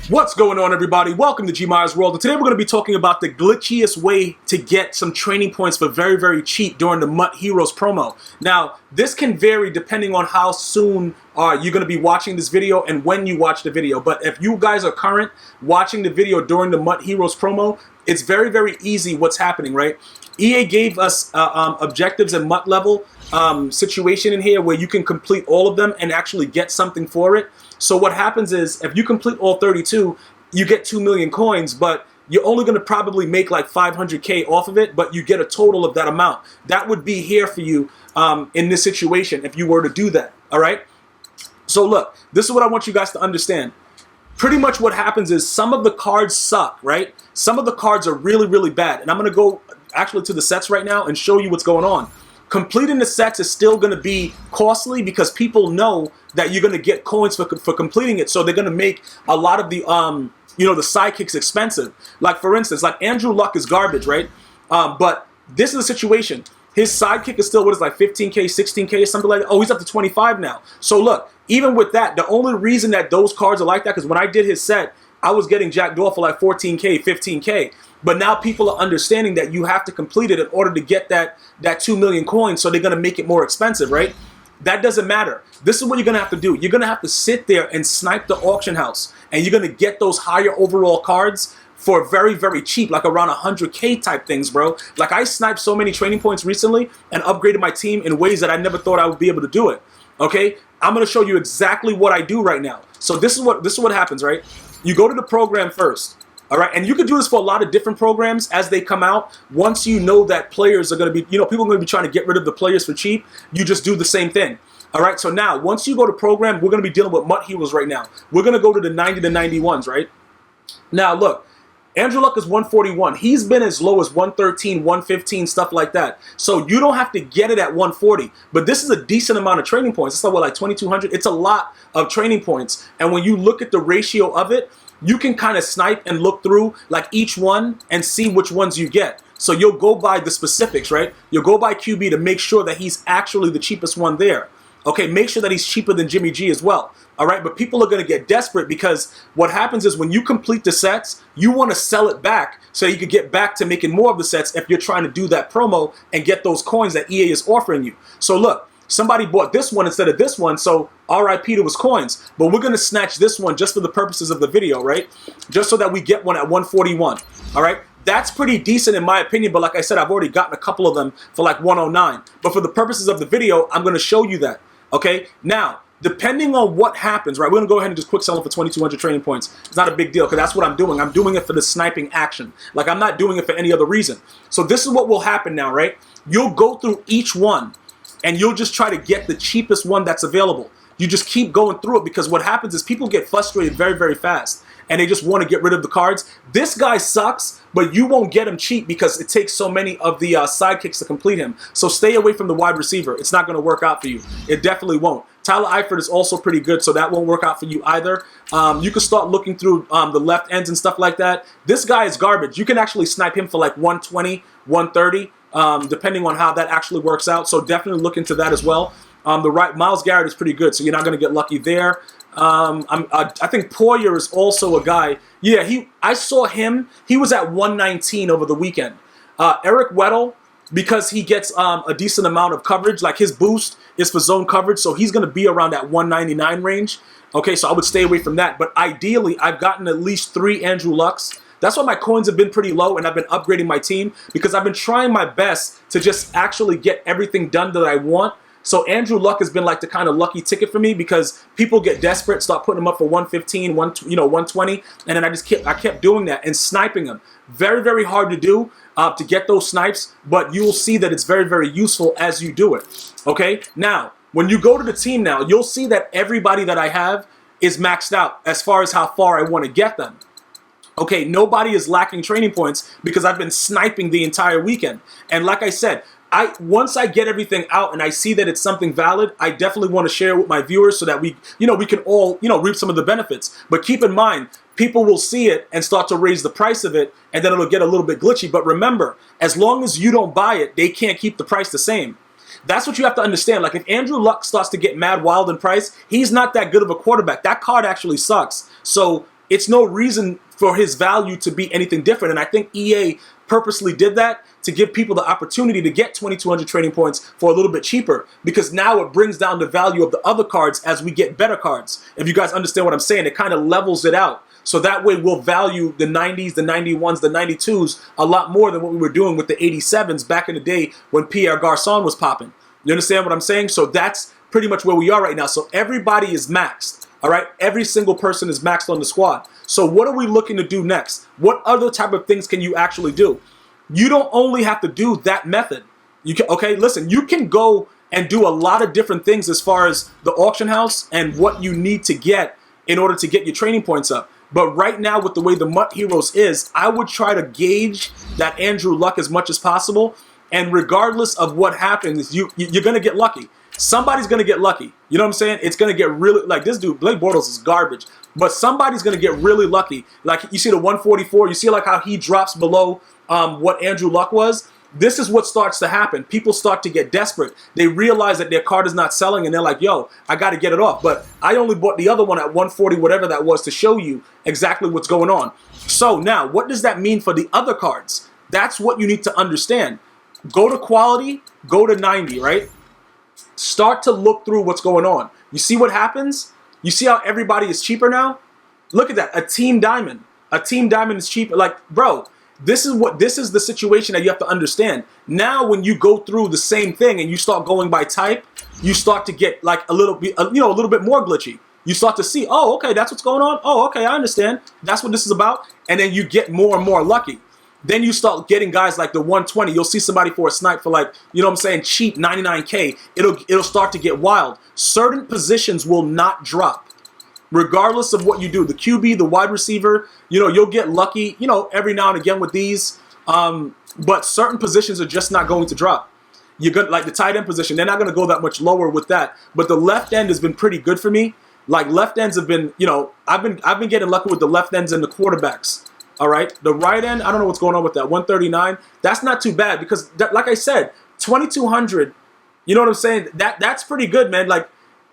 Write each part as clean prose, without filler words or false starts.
What's going on, everybody? Welcome to GmiasWorld, and today we're going to be talking about the glitchiest way to get some training points for very, very cheap during the MUT Heroes promo. Now, this can vary depending on how soon you're going to be watching this video and when you watch the video. But if you guys are current watching the video during the MUT Heroes promo, it's very, very easy what's happening, right? EA gave us objectives and MUT level situation in here where you can complete all of them and actually get something for it. So what happens is if you complete all 32, you get 2 million coins, but you're only going to probably make like 500K off of it, but you get a total of that amount. That would be here for you in this situation if you were to do that, all right? So look, this is what I want you guys to understand. Pretty much what happens is some of the cards suck, right? Some of the cards are really, really bad. And I'm going to go actually to the sets right now and show you what's going on. Completing the sets is still going to be costly because people know that you're going to get coins for completing it. So they're going to make a lot of the, the sidekicks expensive. Like, for instance, like Andrew Luck is garbage, right? But this is the situation. His sidekick is still, what is it, like 15K, 16K, or something like that? Oh, he's up to 25 now. So look, even with that, the only reason that those cards are like that, because when I did his set, I was getting jacked off for like 14K, 15K. But now people are understanding that you have to complete it in order to get that 2 million coins, so they're going to make it more expensive, right? That doesn't matter. This is what you're going to have to do. You're going to have to sit there and snipe the auction house, and you're going to get those higher overall cards for very, very cheap, like around 100K type things, bro. Like, I sniped so many training points recently and upgraded my team in ways that I never thought I would be able to do it, okay? I'm going to show you exactly what I do right now. So this is what happens, right? You go to the program first. All right, and you can do this for a lot of different programs as they come out. Once you know that players are going to be, people are going to be trying to get rid of the players for cheap, you just do the same thing. All right, so now, once you go to program, we're going to be dealing with MUT Heroes right now. We're going to go to the 90 to 91s, right? Now, look, Andrew Luck is 141. He's been as low as 113, 115, stuff like that. So you don't have to get it at 140. But this is a decent amount of training points. It's like 2,200? It's a lot of training points. And when you look at the ratio of it, you can kind of snipe and look through like each one and see which ones you get. So you'll go by the specifics, right? You'll go by QB to make sure that he's actually the cheapest one there. Okay, make sure that he's cheaper than Jimmy G as well. All right, but people are going to get desperate because what happens is when you complete the sets, you want to sell it back so you can get back to making more of the sets if you're trying to do that promo and get those coins that EA is offering you. So look, somebody bought this one instead of this one, so RIP to his coins. But we're going to snatch this one just for the purposes of the video, right? Just so that we get one at 141, all right? That's pretty decent in my opinion, but like I said, I've already gotten a couple of them for like 109. But for the purposes of the video, I'm going to show you that, okay? Now, depending on what happens, right, we're going to go ahead and just quick sell them for 2,200 training points. It's not a big deal because that's what I'm doing. I'm doing it for the sniping action. Like, I'm not doing it for any other reason. So this is what will happen now, right? You'll go through each one, and you'll just try to get the cheapest one that's available. You just keep going through it because what happens is people get frustrated very, very fast and they just want to get rid of the cards. This guy sucks, but you won't get him cheap because it takes so many of the sidekicks to complete him. So stay away from the wide receiver. It's not going to work out for you. It definitely won't. Tyler Eifert is also pretty good, so that won't work out for you either. You can start looking through the left ends and stuff like that. This guy is garbage. You can actually snipe him for like 120, 130. Depending on how that actually works out. So definitely look into that as well. The right Myles Garrett is pretty good, so you're not going to get lucky there. I think Poyer is also a guy. Yeah, I saw him. He was at 119 over the weekend. Eric Weddle, because he gets a decent amount of coverage, like his boost is for zone coverage, so he's going to be around that 199 range. Okay, so I would stay away from that. But ideally, I've gotten at least 3 Andrew Lucks. That's why my coins have been pretty low and I've been upgrading my team because I've been trying my best to just actually get everything done that I want. So Andrew Luck has been like the kind of lucky ticket for me because people get desperate, start putting them up for 115, 120, and then I kept doing that and sniping them. Very, very hard to do to get those snipes, but you will see that it's very, very useful as you do it. Okay, now when you go to the team now, you'll see that everybody that I have is maxed out as far as how far I want to get them. Okay, nobody is lacking training points because I've been sniping the entire weekend. And like I said, once I get everything out and I see that it's something valid, I definitely want to share it with my viewers so that we can all, reap some of the benefits. But keep in mind, people will see it and start to raise the price of it, and then it'll get a little bit glitchy. But remember, as long as you don't buy it, they can't keep the price the same. That's what you have to understand. Like, if Andrew Luck starts to get mad wild in price, he's not that good of a quarterback. That card actually sucks. So it's no reason for his value to be anything different. And I think EA purposely did that to give people the opportunity to get 2,200 training points for a little bit cheaper, because now it brings down the value of the other cards as we get better cards. If you guys understand what I'm saying, it kind of levels it out. So that way we'll value the 90s, the 91s, the 92s a lot more than what we were doing with the 87s back in the day when Pierre Garçon was popping. You understand what I'm saying? So that's pretty much where we are right now. So everybody is maxed, all right? Every single person is maxed on the squad. So what are we looking to do next? What other type of things can you actually do? You don't only have to do that method. You can, okay, listen, you can go and do a lot of different things as far as the auction house and what you need to get in order to get your training points up. But right now, with the way the MUT Heroes is, I would try to gauge that Andrew Luck as much as possible. And regardless of what happens, you're going to get lucky. Somebody's going to get lucky. You know what I'm saying? It's going to get really, like this dude, Blake Bortles is garbage. But somebody's going to get really lucky. Like you see the 144, you see like how he drops below what Andrew Luck was. This is what starts to happen. People start to get desperate. They realize that their card is not selling and they're like, yo, I got to get it off. But I only bought the other one at 140, whatever that was, to show you exactly what's going on. So now, what does that mean for the other cards? That's what you need to understand. Go to quality, go to 90, right? Start to look through what's going on. You see what happens? You see how everybody is cheaper now? Look at that. A team diamond. A team diamond is cheaper. Like, bro, this is the situation that you have to understand. Now, when you go through the same thing and you start going by type, you start to get like a little bit, a little bit more glitchy. You start to see, oh, okay, that's what's going on. Oh, okay, I understand. That's what this is about. And then you get more and more lucky. Then you start getting guys like the 120. You'll see somebody for a snipe for like, you know what I'm saying, cheap 99K. It'll start to get wild. Certain positions will not drop, regardless of what you do. The QB, the wide receiver, you'll get lucky, every now and again with these. But certain positions are just not going to drop. You're good, like the tight end position. They're not going to go that much lower with that. But the left end has been pretty good for me. Like left ends have been, I've been getting lucky with the left ends and the quarterbacks. All right, the right end, I don't know what's going on with that. 139, that's not too bad because, like I said, 2,200. You know what I'm saying? That's pretty good, man. Like,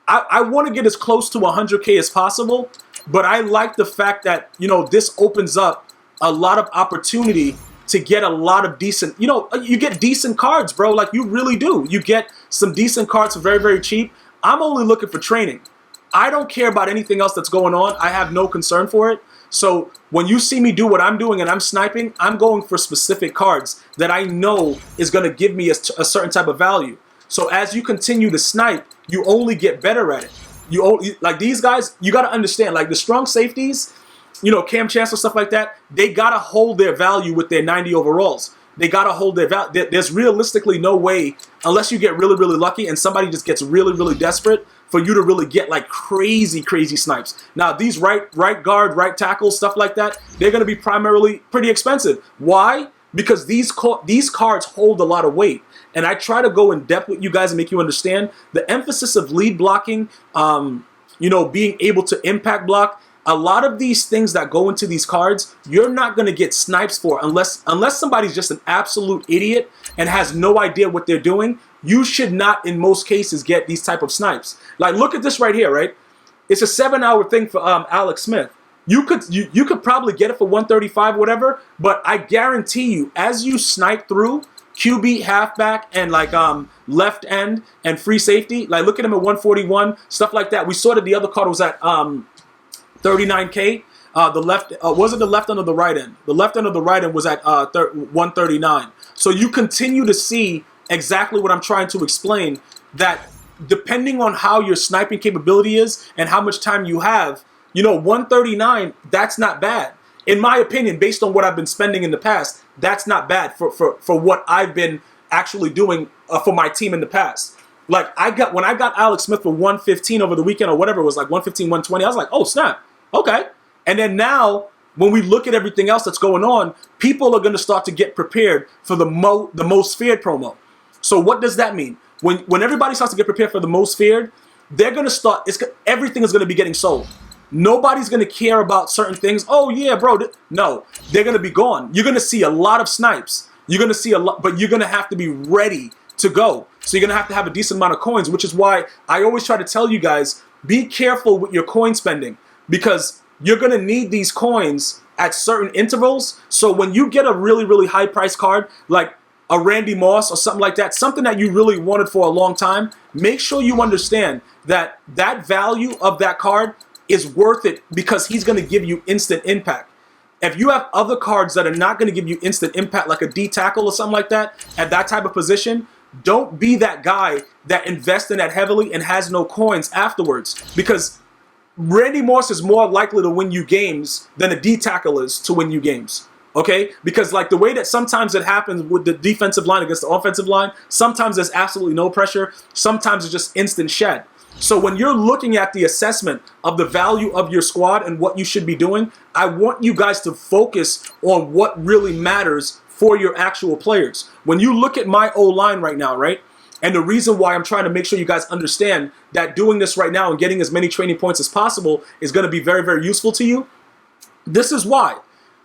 I want to get as close to 100K as possible, but I like the fact that this opens up a lot of opportunity to get a lot of decent. You get decent cards, bro. Like you really do. You get some decent cards for very, very cheap. I'm only looking for training. I don't care about anything else that's going on. I have no concern for it. So when you see me do what I'm doing and I'm sniping, I'm going for specific cards that I know is going to give me a certain type of value. So as you continue to snipe, you only get better at it. Like these guys, you got to understand, like the strong safeties, Cam Chancellor, stuff like that, they got to hold their value with their 90 overalls. They got to hold their value. There's realistically no way, unless you get really, really lucky and somebody just gets really, really desperate, for you to really get like crazy, crazy snipes. Now, these right guard, right tackle, stuff like that, they're going to be primarily pretty expensive. Why? Because these cards hold a lot of weight. And I try to go in depth with you guys and make you understand the emphasis of lead blocking, being able to impact block. A lot of these things that go into these cards, you're not going to get snipes for unless somebody's just an absolute idiot and has no idea what they're doing. You should not, in most cases, get these type of snipes. Like, look at this right here, right? It's a 7-hour thing for Alex Smith. You could probably get it for 135, whatever. But I guarantee you, as you snipe through QB, halfback, and like left end and free safety, like look at him at 141, stuff like that. We saw that the other card was at 39K. The left wasn't the left end or the right end. The left end of the right end was at 139. So you continue to see exactly what I'm trying to explain, that depending on how your sniping capability is and how much time you have, 139, that's not bad. In my opinion, based on what I've been spending in the past, that's not bad for what I've been actually doing for my team in the past. Like when I got Alex Smith for 115 over the weekend or whatever, it was like 115, 120, I was like, oh snap, okay. And then now, when we look at everything else that's going on, people are going to start to get prepared for the most feared promo. So what does that mean? When everybody starts to get prepared for the most feared, they're going to start, everything is going to be getting sold. Nobody's going to care about certain things. Oh yeah, bro. No, they're going to be gone. You're going to see a lot of snipes. You're going to see a lot, but you're going to have to be ready to go. So you're going to have a decent amount of coins, which is why I always try to tell you guys, be careful with your coin spending, because you're going to need these coins at certain intervals. So when you get a really, really high price card, like a Randy Moss or something like that, something that you really wanted for a long time, make sure you understand that that value of that card is worth it because he's going to give you instant impact. If you have other cards that are not going to give you instant impact, like a D tackle or something like that, at that type of position, don't be that guy that invests in that heavily and has no coins afterwards, because Randy Moss is more likely to win you games than a D tackle is to win you games. Okay? Because like the way that sometimes it happens with the defensive line against the offensive line, sometimes there's absolutely no pressure. Sometimes it's just instant shed. So when you're looking at the assessment of the value of your squad and what you should be doing, I want you guys to focus on what really matters for your actual players. When you look at my O-line right now, right? And the reason why I'm trying to make sure you guys understand that doing this right now and getting as many training points as possible is going to be very, very useful to you. This is why.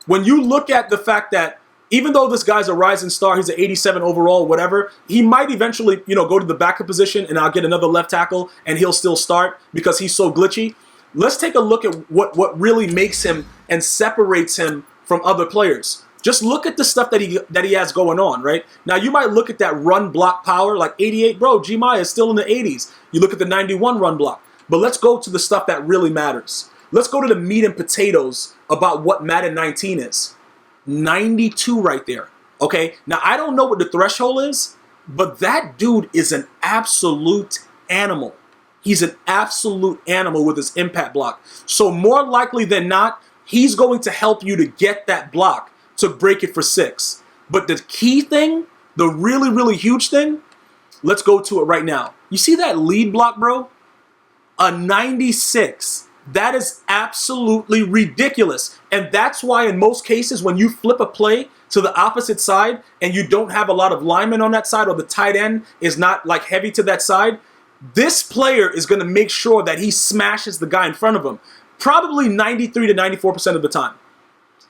When you look at the fact that even though this guy's a rising star, he's an 87 overall, whatever, he might eventually, go to the backup position and I'll get another left tackle and he'll still start because he's so glitchy. Let's take a look at what really makes him and separates him from other players. Just look at the stuff that he has going on, right? Now, you might look at that run block power, like 88, bro, Gmia is still in the 80s. You look at the 91 run block. But let's go to the stuff that really matters. Let's go to the meat and potatoes about what Madden 19 is. 92 right there, okay? Now, I don't know what the threshold is, but that dude is an absolute animal. He's an absolute animal with his impact block. So more likely than not, he's going to help you to get that block to break it for 6. But the key thing, the really, really huge thing, let's go to it right now. You see that lead block, bro? A 96. That is absolutely ridiculous. And that's why in most cases when you flip a play to the opposite side and you don't have a lot of linemen on that side, or the tight end is not like heavy to that side, this player is going to make sure that he smashes the guy in front of him. Probably 93 to 94% of the time.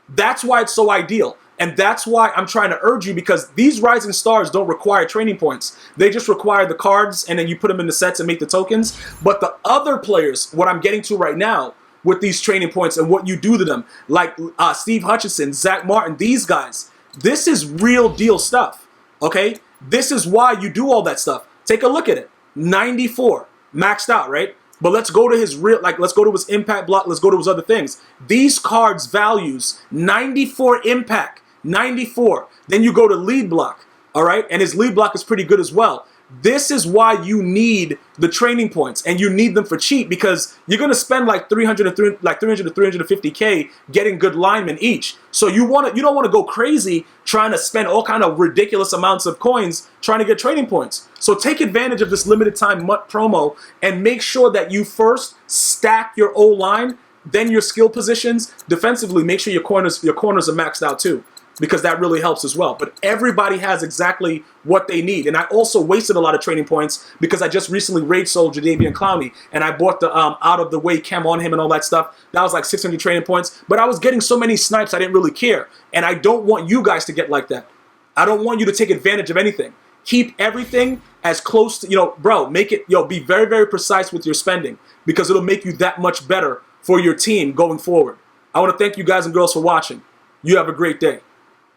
That's why it's so ideal. And that's why I'm trying to urge you, because these rising stars don't require training points. They just require the cards, and then you put them in the sets and make the tokens. But the other players, what I'm getting to right now with these training points and what you do to them, like Steve Hutchinson, Zach Martin, these guys, this is real deal stuff, okay? This is why you do all that stuff. Take a look at it. 94, maxed out, right? But let's go to his let's go to his impact block. Let's go to his other things. These cards values 94 impact. 94. Then you go to lead block, all right? And his lead block is pretty good as well. This is why you need the training points, and you need them for cheap, because you're going to spend like 300 to 350K getting good linemen each. So you don't want to go crazy trying to spend all kind of ridiculous amounts of coins trying to get training points. So take advantage of this limited time MUT promo and make sure that you first stack your O-line, then your skill positions. Defensively, make sure your corners are maxed out too, because that really helps as well. But everybody has exactly what they need. And I also wasted a lot of training points because I just recently raid sold Jadeveon Clowney, and I bought the out of the way chem on him and all that stuff. That was like 600 training points. But I was getting so many snipes, I didn't really care. And I don't want you guys to get like that. I don't want you to take advantage of anything. Keep everything as close to, bro, make it, be very, very precise with your spending, because it'll make you that much better for your team going forward. I want to thank you guys and girls for watching. You have a great day.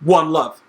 One love.